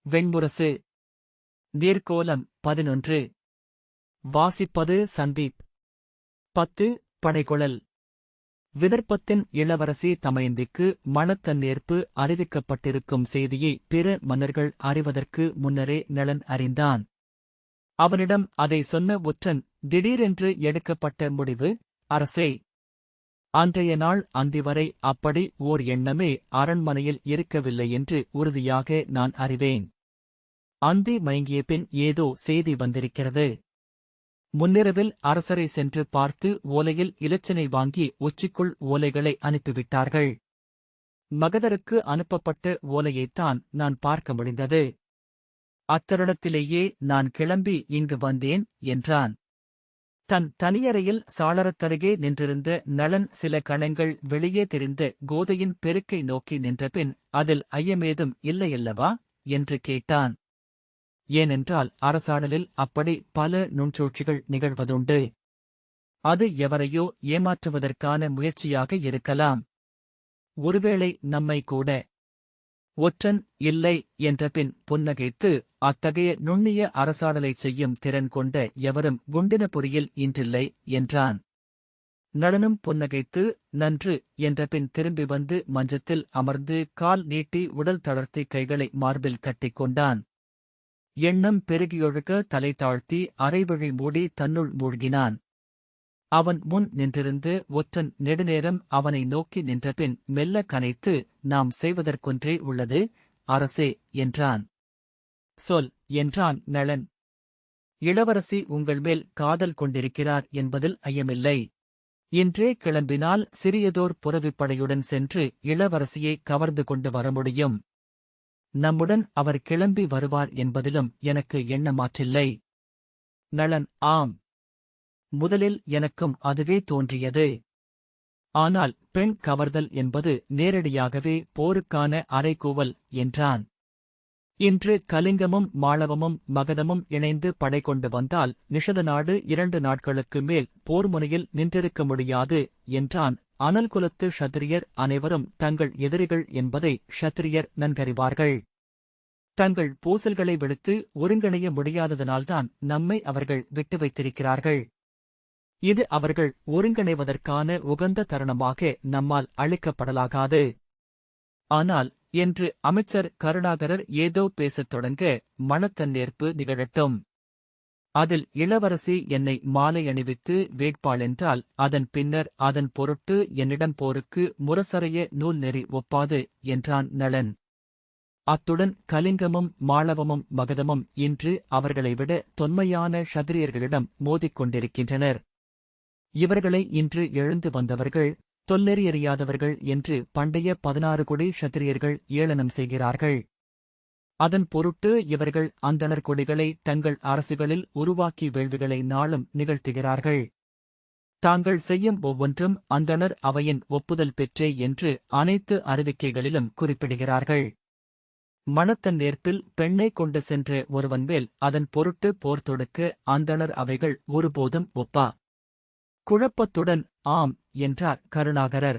வெண்முரசு. நீர்க்கோலம் 11. வாசிப்பது சந்தீப். 10. படைகுழல். விதர்ப்பத்தின் இளவரசி தமயந்திக்கு மணத்தன்னேற்பு அறிவிக்கப்பட்டிருக்கும் செய்தியை பிற மன்னர்கள் அறிவதற்கு முன்னரே நளன் அறிந்தான். அவனிடம் அதை சொன்ன ஒற்றன் திடீரென்று எடுக்கப்பட்ட முடிவு, அரசே, அன்றைய நாள் அந்திவரை அப்படி ஓர் எண்ணமே அரண்மனையில் இருக்கவில்லை என்று உறுதியாக நான் அறிவேன். அந்தி மயங்கிய பின் ஏதோ செய்தி வந்திருக்கிறது. முன்னிரவில் அரசரை சென்று பார்த்து ஓலையில் இலச்சினை வாங்கி உச்சிக்குள் ஓலைகளை அனுப்பிவிட்டார்கள். மகதருக்கு அனுப்பப்பட்ட ஓலையைத்தான் நான் பார்க்க முடிந்தது. அத்தருணத்திலேயே நான் கிளம்பி இங்கு வந்தேன் என்றான். தன் தனியறையில் சாளரத்தருகே நின்றிருந்த நளன் சில கணங்கள் வெளியே தெரிந்த கோதையின் பெருக்கை நோக்கி நின்றபின் அதில் ஐயமேதும் இல்லையல்லவா என்று கேட்டான். ஏனென்றால் அரசாடலில் அப்படி பல நுண்சூழ்ச்சிகள் நிகழ்வதுண்டு. அது எவரையோ ஏமாற்றுவதற்கான முயற்சியாக இருக்கலாம். ஒருவேளை நம்மை கூட. ஒற்றன் இல்லை என்றபின் புன்னகைத்து, அத்தகைய நுண்ணிய அரசாடலைச் செய்யும் திறன் கொண்ட எவரும் குண்டினபுரியில் இன்றில்லை என்றான். நளனும் புன்னகைத்து, நன்று என்றபின் திரும்பி வந்து மஞ்சத்தில் அமர்ந்து கால் நீட்டி உடல் தளர்த்தி கைகளை மார்பில் கட்டிக்கொண்டான். எண்ணம் பெருகியொழுக தலை தாழ்த்தி அரைவழி மூடி தன்னுள் மூழ்கினான். அவன் முன் நின்றிருந்து ஒற்றன் நெடுநேரம் அவனை நோக்கி நின்றபின் மெல்ல கனைத்து, நாம் செய்வதற்கொன்றே உள்ளது, அரசே என்றான். சொல் என்றான் நளன். இளவரசி உங்கள் மேல் காதல் கொண்டிருக்கிறார் என்பதில் ஐயமில்லை. இன்றே கிளம்பினால் சிறியதோர் புரவிப்படையுடன் சென்று இளவரசியை கவர்ந்து கொண்டு வர முடியும். நம்முடன் அவர் கிளம்பி வருவார் என்பதிலும் எனக்கு எண்ணமாற்றில்லை. நளன் ஆம். முதலில் எனக்கும் அதுவே தோன்றியது. ஆனால் பெண் கவர்தல் என்பது நேரடியாகவே போருக்கான அறைகூவல் என்றான். இன்று கலிங்கமும் மாளவமும் மகதமும் இணைந்து படை கொண்டு வந்தால் நிஷத நாடு 2 நாட்களுக்கு மேல் போர்முனையில் நின்றிருக்க முடியாது என்றான். அனல் குலத்து ஷத்திரியர் அனைவரும் தங்கள் எதிரிகள் என்பதை ஷத்திரியர் நன்கறிவார்கள். தங்கள் பூசல்களை விடுத்து ஒருங்கிணைய முடியாததனால்தான் நம்மை அவர்கள் விட்டு வைத்திருக்கிறார்கள். இது அவர்கள் ஒருங்கிணைவதற்கான உகந்த தருணமாக நம்மால் அளிக்கப்படலாகாது. ஆனால் என்று அமைச்சர் கருணாகரர் ஏதோ பேசத் தொடங்க, மணத்தன்னேற்பு நிகழட்டும். அதில் இளவரசி என்னை மாலை அணிவித்து வேட்பாளென்றால் அதன் பின்னர் அதன் பொருட்டு என்னிடம் போருக்கு முரசறைய நூல் நெறி ஒப்பாது என்றான் நளன். அத்துடன் கலிங்கமும் மாளவமும் மகதமும் இன்று அவர்களை விட தொன்மையான ஷத்திரியர்களிடம் மோதிக் கொண்டிருக்கின்றனர். இவர்களை இன்று எழுந்து வந்தவர்கள் தொல்லெறியறியாதவர்கள் என்று பண்டைய 16 கொடி ஷத்திரியர்கள் ஏளனம் செய்கிறார்கள். அதன் பொருட்டு இவர்கள் அந்தணர் கொடிகளை தங்கள் அரசுகளில் உருவாக்கி வேள்விகளை நாளும் நிகழ்த்துகிறார்கள். தாங்கள் செய்யும் ஒவ்வொன்றும் அந்தணர் அவையின் ஒப்புதல் பெற்றே என்று அனைத்து அறிவிக்கைகளிலும் குறிப்பிடுகிறார்கள். மணத்தன்னேற்பில் பெண்ணை கொண்டு சென்ற ஒருவன் மேல் அதன் பொருட்டு போர் தொடுக்க அந்தணர் அவைகள் ஒருபோதும் ஒப்பா. குழப்பத்துடன் ஆம் என்றார் கருணாகரர்.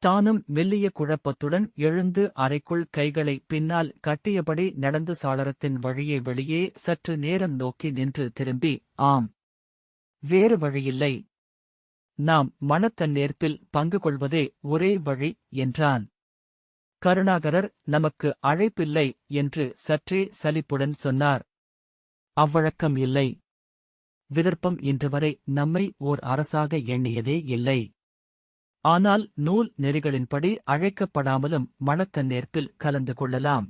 தானும் மெல்லிய குழப்பத்துடன் எழுந்து அறைக்குள் கைகளை பின்னால் கட்டியபடி நடந்து சாளரத்தின் வழியே வெளியே சற்று நேரம் நோக்கி நின்று திரும்பி, ஆம், வேறு வழியில்லை. நாம் மணத்தன்னேற்பில் பங்கு கொள்வதே ஒரே வழி என்றான். கருணாகரர் நமக்கு அழைப்பில்லை என்று சற்றே சலிப்புடன் சொன்னார். அவ்வழக்கம் இல்லை. விதர்ப்பம் இன்று வரை நம்மை ஓர் அரசாக எண்ணியதே இல்லை. ஆனால் நூல் நெறிகளின்படி அழைக்கப்படாமலும் மணத்தன்னேற்பில் கலந்து கொள்ளலாம்.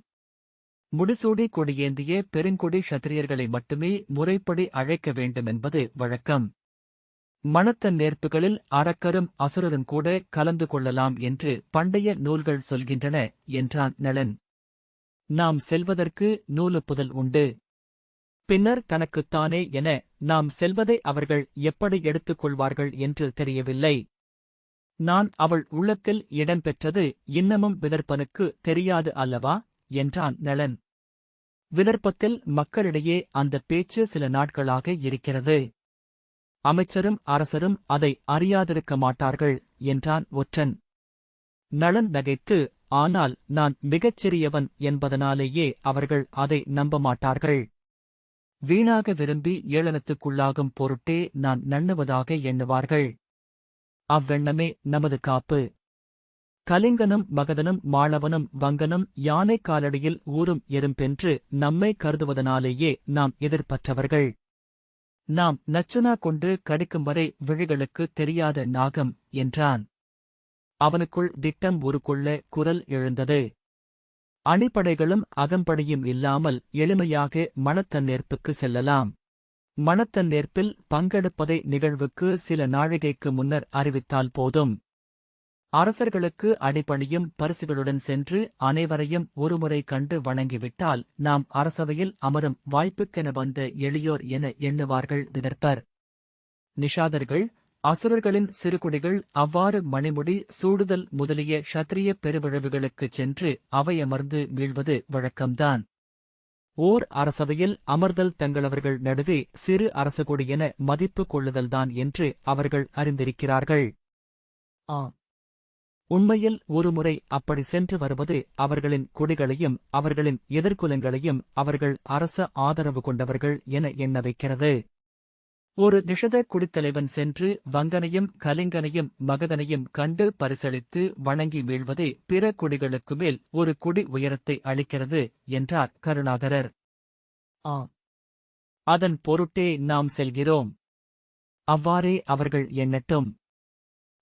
முடிசூடி கொடியேந்திய பெருங்கொடி ஷத்திரியர்களை மட்டுமே முறைப்படி அழைக்க வேண்டுமென்பது வழக்கம். மணத்தன்னேற்புகளில் அரக்கரும் அசுரரும் கூட கலந்து கொள்ளலாம் என்று பண்டைய நூல்கள் சொல்கின்றன என்றான் நளன். நாம் செல்வதற்கு நூலுப்புதல் உண்டு. பின்னர் தனக்குத்தானே என நாம் செல்வதை அவர்கள் எப்படி எடுத்துக் கொள்வார்கள் என்று தெரியவில்லை. நான் அவள் உள்ளத்தில் இடம்பெற்றது இன்னமும் விதர்ப்பனுக்கு தெரியாது அல்லவா என்றான் நளன். விதர்ப்பத்தில் மக்களிடையே அந்த பேச்சு சில நாட்களாக இருக்கிறது. அமைச்சரும் அரசரும் அதை அறியாதிருக்க மாட்டார்கள் என்றான் ஒற்றன். நளன் நகைத்து, ஆனால் நான் மிகச் சிறியவன் என்பதனாலேயே அவர்கள் அதை நம்ப மாட்டார்கள். வீணாக விரும்பி ஏளனத்துக்குள்ளாகும் பொருட்டே நான் நண்ணுவதாக எண்ணுவார்கள். அவ்வெண்ணமே நமது காப்பு. கலிங்கனும் மகதனும் மாளவனும் வங்கனும் யானை காலடியில் ஊரும் எறும்பென்று நம்மை கருதுவதனாலேயே நாம் எதிர்ப்பற்றவர்கள். நாம் நச்சுனா கொண்டு கடிக்கும் வரை விழிகளுக்கு தெரியாத நாகம் என்றான். அவனுக்குள் திட்டம் உருக்கொள்ள குரல் எழுந்தது. அணிப்படைகளும் அகம்படியும் இல்லாமல் எளிமையாக மணத்தன்னேர்ப்புக்கு செல்லலாம். மணத்தன்னேர்ப்பில் பங்கெடுப்பதை நிகழ்வுக்கு சில நாழிகைக்கு முன்னர் அறிவித்தால் போதும். அரசர்களுக்கு அடிபணியும் பரிசுகளுடன் சென்று அனைவரையும் ஒருமுறை கண்டு வணங்கிவிட்டால் நாம் அரசவையில் அமரும் வாய்ப்புக்கென வந்த எளியோர் என எண்ணுவார்கள் விதர்ப்பர். நிஷாதர்கள், அசுரர்களின் சிறுகுடிகள் அவ்வாறு மணிமுடி சூடுதல் முதலிய க்ஷத்திரிய பெருவிழவுகளுக்குச் சென்று அவையமர்ந்து வீழ்வது வழக்கம்தான். ஓர் அரசவையில் அமர்தல் தங்களவர்கள் நடுவே சிறு அரசகுடியென மதிப்பு கொள்ளுதல்தான் என்று அவர்கள் அறிந்திருக்கிறார்கள். உண்மையில் ஒருமுறை அப்படி சென்று வருவது அவர்களின் குடிகளையும் அவர்களின் எதிர்குலங்களையும் அவர்கள் அரச ஆதரவு கொண்டவர்கள் என எண்ண வைக்கிறது. ஒரு நிஷத குடித்தலைவன் சென்று வங்கனையும் கலிங்கனையும் மகதனையும் கண்டு பரிசளித்து வணங்கி வீழ்வதே பிற குடிகளுக்கு மேல் ஒரு குடி உயரத்தை அளிக்கிறது என்றார் கருணாகரர். அதன் பொருட்டே நாம் செல்கிறோம். அவ்வாறே அவர்கள் எண்ணட்டும்.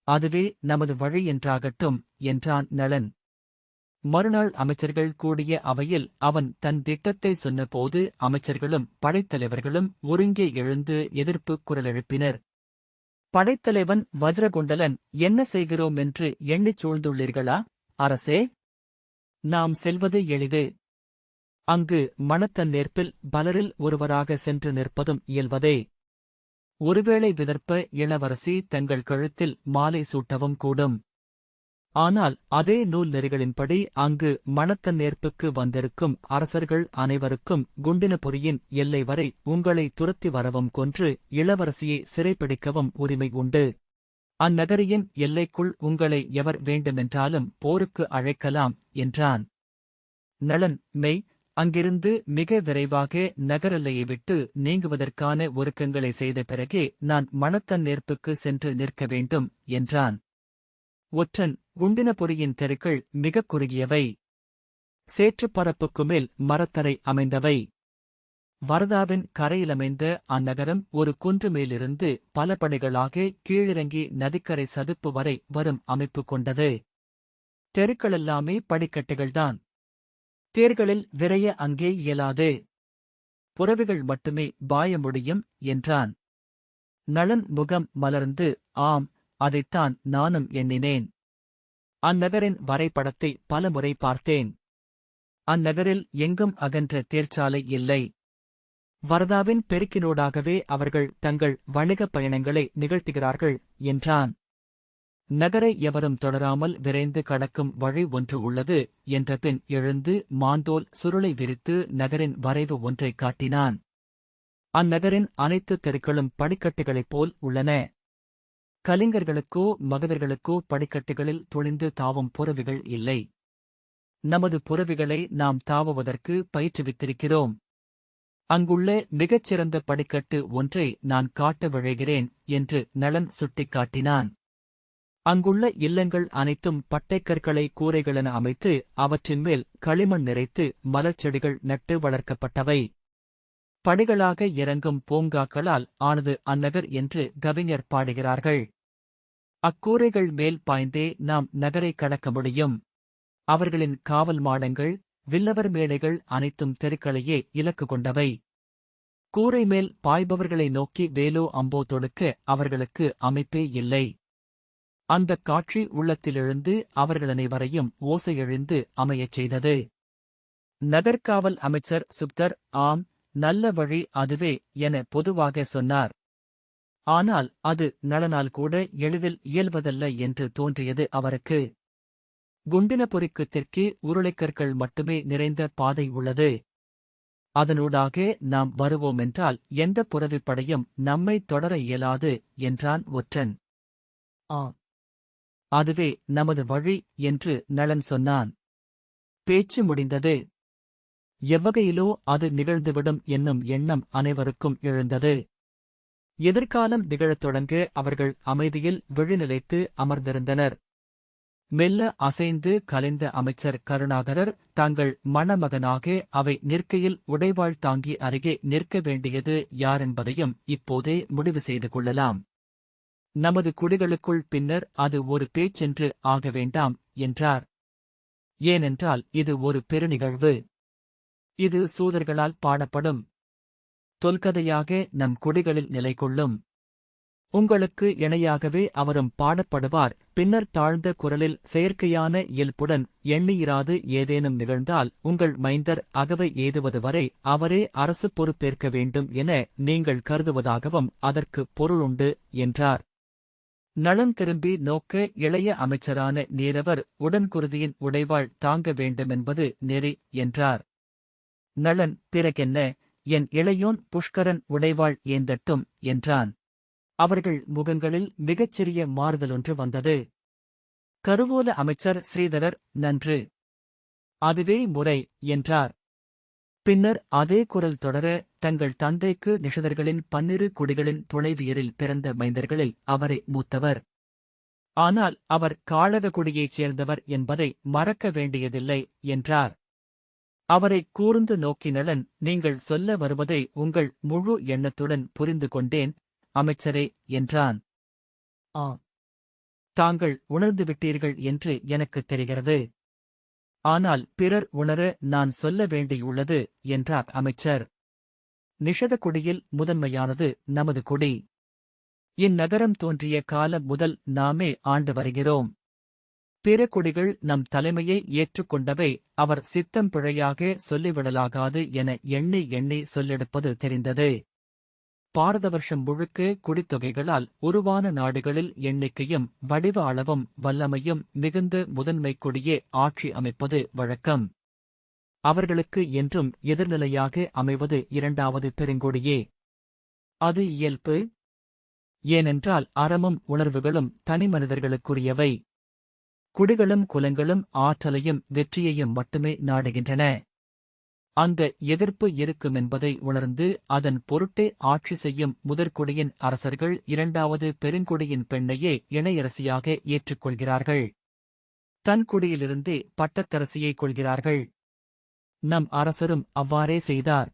அதுவே நமது வழி என்றாகட்டும் என்றான் நளன். மறுநாள் அமைச்சர்கள் கூடிய அவையில் அவன் தன் திட்டத்தை சொன்னபோது அமைச்சர்களும் படைத்தலைவர்களும் ஒருங்கே எழுந்து எதிர்ப்புக் குரலெழுப்பினர். படைத்தலைவன் வஜ்ரகுண்டலன், என்ன செய்கிறோம் என்று எண்ணிச் சூழ்ந்துள்ளீர்களா அரசே? நாம் செல்வது எளிது. அங்கு மணத்தன்னேர்ப்பில் பலரில் ஒருவராக சென்று நிற்பதும் இயல்வதே. ஒருவேளை விதர்ப்ப இளவரசி தங்கள் கழுத்தில் மாலை சூட்டவும் கூடும். ஆனால் அதே நூல் நெறிகளின்படி அங்கு மணத்தன்னேர்ப்புக்கு வந்திருக்கும் அரசர்கள் அனைவருக்கும் குண்டினபுரியின் எல்லை வரை உங்களை துரத்தி வரவும் கொன்று இளவரசியை சிறைப்பிடிக்கவும் உரிமை உண்டு. அந்நகரியின் எல்லைக்குள் உங்களை எவர் வேண்டுமென்றாலும் போருக்கு அழைக்கலாம் என்றான். நளன், மெய், அங்கிருந்து மிக விரைவாக நகரெல்லையை விட்டு நீங்குவதற்கான ஒருக்கங்களை செய்த பிறகே நான் மணத்தன்னேர்ப்புக்கு சென்று நிற்க வேண்டும் என்றான். ஒற்றன், குண்டினபுரியின் தெருக்கள் மிகக் குறுகியவை. சேற்றுப்பரப்புக்கு மேல் மரத்தரை அமைந்தவை. வரதாவின் கரையிலமைந்த அந்நகரம் ஒரு குன்று மேலிருந்து பல படிகளாக கீழிறங்கி நதிக்கரை சதுப்பு வரை வரும் அமைப்பு கொண்டது. தெருக்களெல்லாமே படிக்கட்டுகள்தான். தேர்களில் விரைய அங்கே இயலாது. புறவிகள் மட்டுமே பாய முடியும் என்றான். நளன் முகம் மலர்ந்து, ஆம், அதைத்தான் நானும் எண்ணினேன். அந்நகரின் வரைபடத்தை பலமுறை பார்த்தேன். அந்நகரில் எங்கும் அகன்ற தேர்ச்சாலை இல்லை. வரதாவின் பெருக்கினூடாகவே அவர்கள் தங்கள் வணிகப் பயணங்களை நிகழ்த்துகிறார்கள் என்றான். நகரை எவரும் தொடராமல் விரைந்து கடக்கும் வழி ஒன்று உள்ளது என்றபின் எழுந்து மாந்தோல் சுருளை விரித்து நகரின் வரைவு ஒன்றைக் காட்டினான். அந்நகரின் அனைத்து தெருக்களும் படிக்கட்டுகளைப் போல் உள்ளன. கலிங்கர்களுக்கோ மகதர்களுக்கோ படிக்கட்டுகளில் துணிந்து தாவும் புறவிகள் இல்லை. நமது புறவிகளை நாம் தாவுவதற்கு பயிற்றுவித்திருக்கிறோம். அங்குள்ள மிகச்சிறந்த படிக்கட்டு ஒன்றை நான் காட்ட விழைகிறேன் என்று நளன் சுட்டிக்காட்டினான். அங்குள்ள இல்லங்கள் அனைத்தும் பட்டைக்கற்களை கூரைகளென அமைத்து அவற்றின் மேல் களிமண் நிறைத்து மலர்ச்செடிகள் நட்டு வளர்க்கப்பட்டவை. படிகளாக இறங்கும் பூங்காக்களால் ஆனது அந்நகர் என்று கவிஞர் பாடுகிறார்கள். அக்கூரைகள் மேல் பாய்ந்தே நாம் நகரை கடக்க முடியும். அவர்களின் காவல் மாடங்கள், வில்லவர் மேடைகள் அனைத்தும் தெருக்களையே இலக்கு கொண்டவை. கூரை மேல் பாய்பவர்களை நோக்கி வேலோ அம்போ தொடுக்க அவர்களுக்கு அமைப்பே இல்லை. அந்தக் காட்சி உள்ளத்திலிருந்து அவர்களனைவரையும் ஓசையெழுந்து அமையச் செய்தது. நகர்காவல் அமைச்சர் சுப்தர், ஆம், நல்ல வழி அதுவே என பொதுவாக சொன்னார். ஆனால் அது நளனால் கூட எளிதில் இயல்வதல்ல என்று தோன்றியது அவருக்கு. குண்டினபுரிக்கு தெற்கே உருளைக்கற்கள் மட்டுமே நிறைந்த பாதை உள்ளது. அதனூடாக நாம் வருவோமென்றால் எந்த புறவிப்படையும் நம்மை தொடர இயலாது என்றான் ஒற்றன். அதுவே நமது வழி என்று நளன் சொன்னான். பேச்சு முடிந்தது. எவ்வகையிலோ அது நிகழ்ந்துவிடும் என்னும் எண்ணம் அனைவருக்கும் எழுந்தது. எதிர்காலம் நிகழத் தொடங்க அவர்கள் அமைதியில் விழிநிலைத்து அமர்ந்திருந்தனர். மெல்ல அசைந்து கலைந்த அமைச்சர் கருணாகரர் தங்கள் மணமகனாக அவை நிற்கையில் உடைவாள் தாங்கி அருகே நிற்க வேண்டியது யாரென்பதையும் இப்போதே முடிவு செய்து கொள்ளலாம். நமது குடிகளுக்குள் பின்னர் அது ஒரு பேச்சென்று ஆக வேண்டாம் என்றார். ஏனென்றால் இது ஒரு பெருநிகழ்வு. இது சூதர்களால் பாடப்படும் தொல்கதையாக நம் குடிகளில் நிலை கொள்ளும். உங்களுக்கு இணையாகவே அவரும் பாடப்படுவார். பின்னர் தாழ்ந்த குரலில் செயற்கையான இயல்புடன் எண்ணியிராது ஏதேனும் நிகழ்ந்தால் உங்கள் மைந்தர் அகவை எய்துவது வரை அவரே அரசு பொறுப்பேற்க வேண்டும் என நீங்கள் கருதுவதாகவும் அதற்கு பொருளுண்டு என்றார். நளன் திரும்பி நோக்க இளைய அமைச்சரான நீரவர் உடன்குருதியின் உடைவாள் தாங்க வேண்டுமென்பது நெறி என்றார். நளன் பிறகென்ன, என் இளையோன் புஷ்கரன் உடைவாள் ஏந்தட்டும் என்றான். அவர்கள் முகங்களில் மிகச்சிறிய மாறுதலொன்று வந்தது. கருவூல அமைச்சர் ஸ்ரீதரர் நன்று, அதுவே முறை என்றார். பின்னர் அதே குரல் தொடர, தங்கள் தந்தைக்கு நிஷதர்களின் 12 குடிகளின் துணைவியரில் பிறந்த மைந்தர்களில் அவரே மூத்தவர். ஆனால் அவர் காளககுடியைச் சேர்ந்தவர் என்பதை மறக்க வேண்டியதில்லை என்றார். அவரை கூர்ந்து நோக்கி நளன், நீங்கள் சொல்ல வருவதை உங்கள் முழு எண்ணத்துடன் புரிந்து கொண்டேன் அமைச்சரே என்றான். தாங்கள் உணர்ந்துவிட்டீர்கள் என்று எனக்குத் தெரிகிறது. ஆனால் பிறர் உணர நான் சொல்ல வேண்டியுள்ளது என்றார் அமைச்சர். நிஷத குடியில் முதன்மையானது நமது குடி. இந்நகரம் தோன்றிய காலம் முதல் நாமே ஆண்டு வருகிறோம். பிற குடிகள் நம் தலைமையை ஏற்றுக்கொண்டவை அவர் சித்தம் பிழையாக சொல்லிவிடலாகாது என எண்ணி எண்ணி சொல்லெடுப்பது தெரிந்தது. பாரத வருஷம் முழுக்க குடித்தொகைகளால் உருவான நாடுகளில் எண்ணிக்கையும் வடிவ அளவும் வல்லமையும் மிகுந்த முதன்மை குடியே ஆட்சி அமைப்பது வழக்கம். அவர்களுக்கு என்றும் எதிர்நிலையாக அமைவது இரண்டாவது பெருங்கொடியே. அது இயல்பு. ஏனென்றால் அறமும் உணர்வுகளும் தனிமனிதர்களுக்குரியவை. குடிகளும் குலங்களும் ஆற்றலையும் வெற்றியையும் மட்டுமே நாடுகின்றன. அந்த எதிர்ப்பு இருக்குமென்பதை உணர்ந்து அதன் பொருட்டே ஆட்சி செய்யும் முதற்குடியின் அரசர்கள் இரண்டாவது பெருங்குடியின் பெண்ணையே இணையரசியாக ஏற்றுக்கொள்கிறார்கள். தன் குடியிலிருந்தே பட்டத்தரசியைக் கொள்கிறார்கள். நம் அரசரும் அவ்வாறே செய்தார்.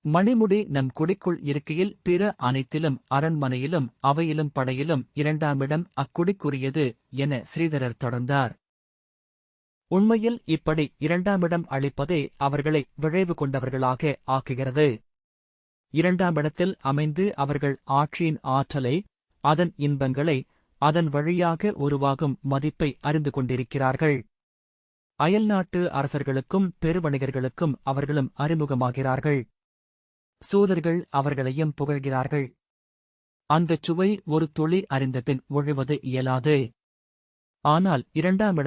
மணிமுடி நம் குடிக்குள் இருக்கையில் பிற அனைத்திலும் அரண்மனையிலும் அவையிலும் படையிலும் 2ஆம் அக்குடிக்குரியது என ஸ்ரீதரர் தொடர்ந்தார். உண்மையில் இப்படி 2ஆம் அளிப்பதே அவர்களை விழைவு கொண்டவர்களாக ஆக்குகிறது. 2ஆம் அமைந்து அவர்கள் ஆட்சியின் ஆற்றலை, அதன் இன்பங்களை, அதன் வழியாக உருவாகும் மதிப்பை அறிந்து கொண்டிருக்கிறார்கள். அயல்நாட்டு அரசர்களுக்கும் பெருவணிகர்களுக்கும் அவர்களும் அறிமுகமாகிறார்கள். சூதர்கள் அவர்களையும் புகழ்கிறார்கள். அந்தச் சுவை ஒரு துளி அறிந்தபின் ஒழிவது இயலாது. ஆனால் 2ஆம்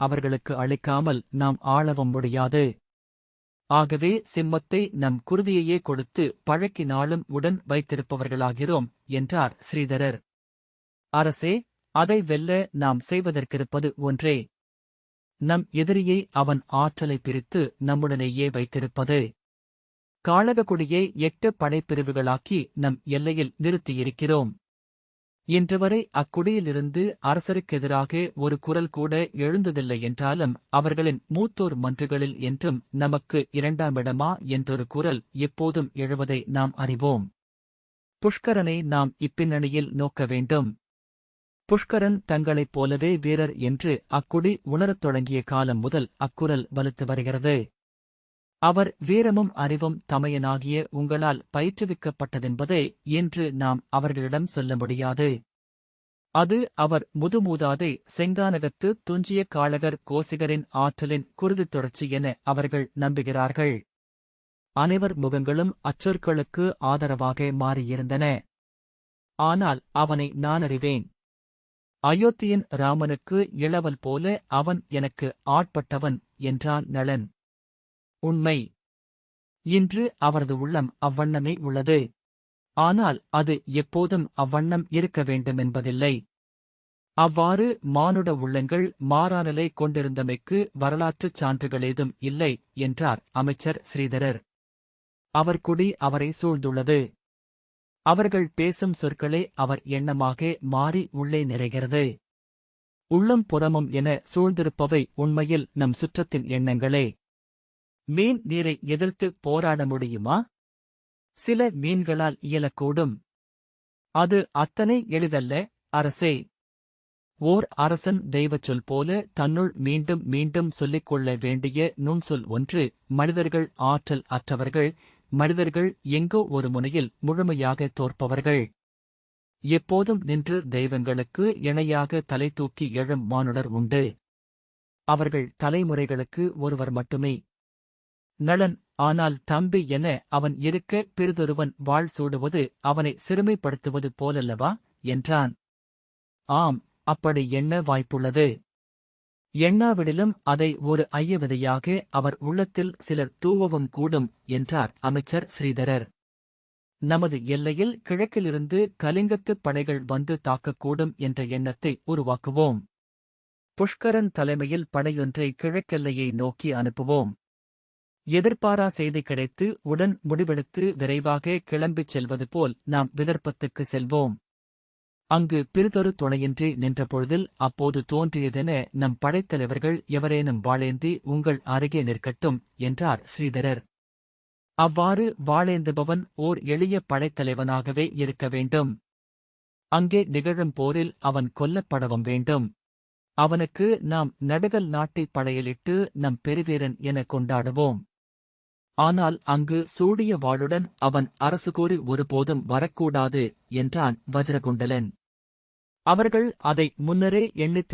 அவர்களுக்கு அளிக்காமல் நாம் ஆளவும் முடியாது. ஆகவே சிம்மத்தை நம் குருதியையே கொடுத்து பழக்கினாலும் உடன் வைத்திருப்பவர்களாகிறோம் என்றார் ஸ்ரீதரர். அரசே, அதை வெல்ல நாம் செய்வதற்கிருப்பது ஒன்றே. நம் எதிரியை அவன் ஆற்றலை பிரித்து நம்முடனேயே வைத்திருப்பது. காளககுடியை 8 படைப்பிரிவுகளாக்கி நம் எல்லையில் நிறுத்தியிருக்கிறோம். இன்றுவரை அக்குடியிலிருந்து அரசருக்கெதிராக ஒரு குரல் கூட எழுந்ததில்லை என்றாலும் அவர்களின் மூத்தோர் மன்றுகளில் என்றும் நமக்கு 2ஆம் என்றொரு குரல் எப்போதும் எழுவதை நாம் அறிவோம். புஷ்கரனை நாம் இப்பின்னணியில் நோக்க வேண்டும். புஷ்கரன் தங்களைப் போலவே வீரர் என்று அக்குடி உணரத் தொடங்கிய காலம் முதல் அக்குரல் வலுத்து வருகிறது. அவர் வீரமும் அறிவும் தமையனாகிய உங்களால் பயிற்றுவிக்கப்பட்டதென்பதை இன்று நாம் அவர்களிடம் சொல்ல முடியாது. அது அவர் முதுமூதாதை செங்கானகத்து துஞ்சிய காளகர் கோசிகரின் ஆற்றலின் குருதித் தொடர்ச்சி என அவர்கள் நம்புகிறார்கள். அனைவர் முகங்களும் அச்சொற்களுக்கு ஆதரவாக மாறியிருந்தன. ஆனால் அவனை நான் அறிவேன். அயோத்தியின் ராமனுக்கு இளவல் போல அவன் எனக்கு ஆட்பட்டவன் என்றான் நளன். உண்மை. இன்று அவரது உள்ளம் அவ்வண்ணமே உள்ளது. ஆனால் அது எப்போதும் அவ்வண்ணம் இருக்க வேண்டுமென்பதில்லை. அவ்வாறு மானுட உள்ளங்கள் மாறானலை கொண்டிருந்தமைக்கு வரலாற்றுச் சான்றுகளேதும் இல்லை என்றார் அமைச்சர் ஸ்ரீதரர். அவர் குடி அவரை சூழ்ந்துள்ளது. அவர்கள் பேசும் சொற்களே அவர் எண்ணமாக மாறி உள்ளே நிறைகிறது. உள்ளம் புறமும் என சூழ்ந்திருப்பவை உண்மையில் நம் சுற்றத்தின் எண்ணங்களே. மீன் நீரை எதிர்த்து போராட முடியுமா? சில மீன்களால் இயலக்கூடும். அது அத்தனை எளிதல்ல. அரசே, ஓர் அரசன் தெய்வச்சொல் போல தன்னுள் மீண்டும் மீண்டும் சொல்லிக் கொள்ள வேண்டிய நுண்சொல் ஒன்று. மனிதர்கள் ஆற்றல் அற்றவர்கள். மனிதர்கள் எங்கோ ஒரு முனையில் முழுமையாக தோற்பவர்கள். எப்போதும் நின்று தெய்வங்களுக்கு இணையாக தலை தூக்கி எழும் மானுடர் உண்டு. அவர்கள் தலைமுறைகளுக்கு ஒருவர் மட்டுமே. நளன், ஆனால் தம்பி என அவன் இருக்க பிறிதொருவன் வாழ் சூடுவது அவனை சிறுமைப்படுத்துவது போலல்லவா என்றான். ஆம், அப்படி எண்ண வாய்ப்புள்ளது. எண்ணாவிடிலும் அதை ஒரு ஐயவிதையாக அவர் உள்ளத்தில் சிலர் தூவவும் கூடும் என்றார் அமைச்சர் ஸ்ரீதரர். நமது எல்லையில் கிழக்கிலிருந்து கலிங்கத்துப் படைகள் வந்து தாக்கக்கூடும் என்ற எண்ணத்தை உருவாக்குவோம். புஷ்கரன் தலைமையில் படையொன்றை கிழக்கெல்லையை நோக்கி அனுப்புவோம். எதிர்பாரா செய்தி கிடைத்து உடன் முடிவெடுத்து விரைவாக கிளம்பிச் செல்வது போல் நாம் விதர்ப்பத்துக்கு செல்வோம். அங்கு பிறிதொரு துணையின்றி நின்றபொழுதில் அப்போது தோன்றியதென நம் படைத்தலைவர்கள் எவரேனும் வாளேந்தி உங்கள் அருகே நிற்கட்டும் என்றார் ஸ்ரீதரர். அவ்வாறு வாளேந்துபவன் ஓர் எளிய படைத்தலைவனாகவே இருக்க வேண்டும். அங்கே நிகழும் போரில் அவன் கொல்லப்படவும் வேண்டும். அவனுக்கு நாம் நடுகல் நாட்டிப் படையலிட்டு நம் பெருவீரன் என கொண்டாடுவோம். ஆனால் அங்கு சூடிய வாளுடன் அவன் அரசு கூறி ஒருபோதும் வரக்கூடாது என்றான் வஜ்ரகுண்டலன். அவர்கள் அதை முன்னரே எண்ணித்